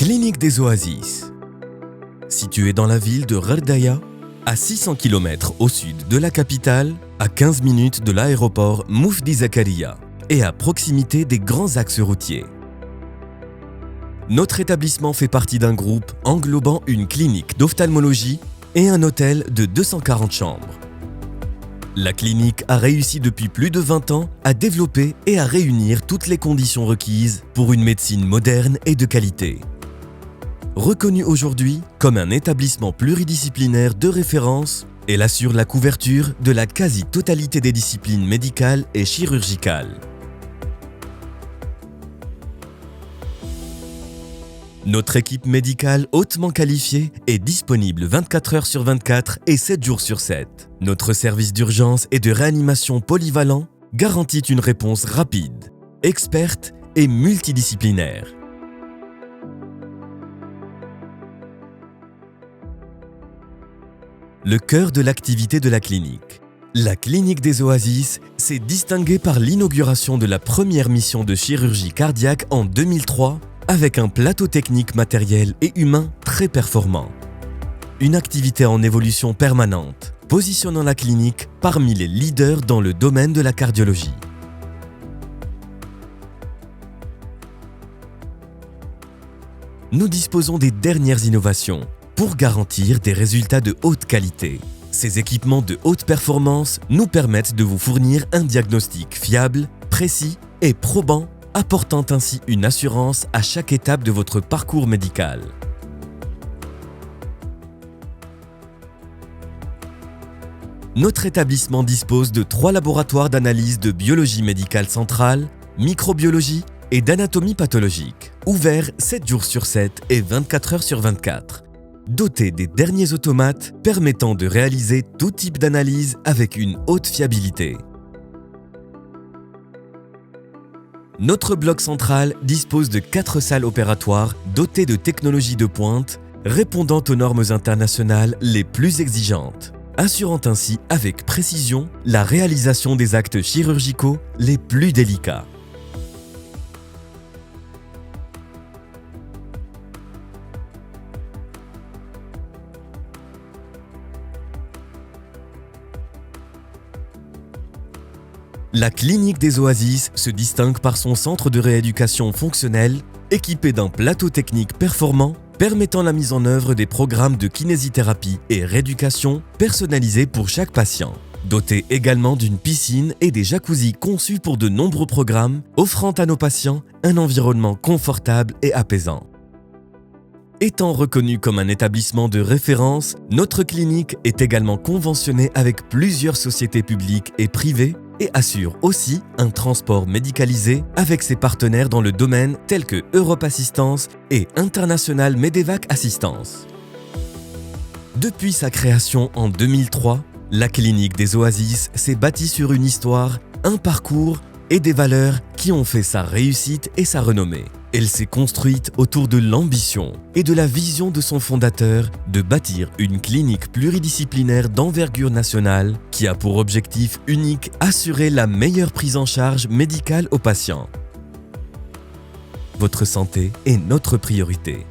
Clinique des Oasis. Située dans la ville de Ghardaïa, à 600 km au sud de la capitale, à 15 minutes de l'aéroport Moufdi Zakaria et à proximité des grands axes routiers. Notre établissement fait partie d'un groupe englobant une clinique d'ophtalmologie et un hôtel de 240 chambres. La clinique a réussi depuis plus de 20 ans à développer et à réunir toutes les conditions requises pour une médecine moderne et de qualité. Reconnue aujourd'hui comme un établissement pluridisciplinaire de référence, elle assure la couverture de la quasi-totalité des disciplines médicales et chirurgicales. Notre équipe médicale hautement qualifiée est disponible 24 heures sur 24 et 7 jours sur 7. Notre service d'urgence et de réanimation polyvalent garantit une réponse rapide, experte et multidisciplinaire. Le cœur de l'activité de la clinique. La clinique des Oasis s'est distinguée par l'inauguration de la première mission de chirurgie cardiaque en 2003 avec un plateau technique matériel et humain très performant. Une activité en évolution permanente, positionnant la clinique parmi les leaders dans le domaine de la cardiologie. Nous disposons des dernières innovations pour garantir des résultats de haute qualité. Ces équipements de haute performance nous permettent de vous fournir un diagnostic fiable, précis et probant, apportant ainsi une assurance à chaque étape de votre parcours médical. Notre établissement dispose de 3 laboratoires d'analyse de biologie médicale centrale, microbiologie et d'anatomie pathologique, ouverts 7 jours sur 7 et 24 heures sur 24, dotés des derniers automates permettant de réaliser tout type d'analyse avec une haute fiabilité. Notre bloc central dispose de 4 salles opératoires dotées de technologies de pointe, répondant aux normes internationales les plus exigeantes, assurant ainsi avec précision la réalisation des actes chirurgicaux les plus délicats. La clinique des Oasis se distingue par son centre de rééducation fonctionnelle, équipé d'un plateau technique performant, permettant la mise en œuvre des programmes de kinésithérapie et rééducation personnalisés pour chaque patient. Doté également d'une piscine et des jacuzzis conçus pour de nombreux programmes, offrant à nos patients un environnement confortable et apaisant. Étant reconnu comme un établissement de référence, notre clinique est également conventionnée avec plusieurs sociétés publiques et privées et assure aussi un transport médicalisé avec ses partenaires dans le domaine tels que Europe Assistance et International Medevac Assistance. Depuis sa création en 2003, la clinique des Oasis s'est bâtie sur une histoire, un parcours et des valeurs qui ont fait sa réussite et sa renommée. Elle s'est construite autour de l'ambition et de la vision de son fondateur de bâtir une clinique pluridisciplinaire d'envergure nationale qui a pour objectif unique assurer la meilleure prise en charge médicale aux patients. Votre santé est notre priorité.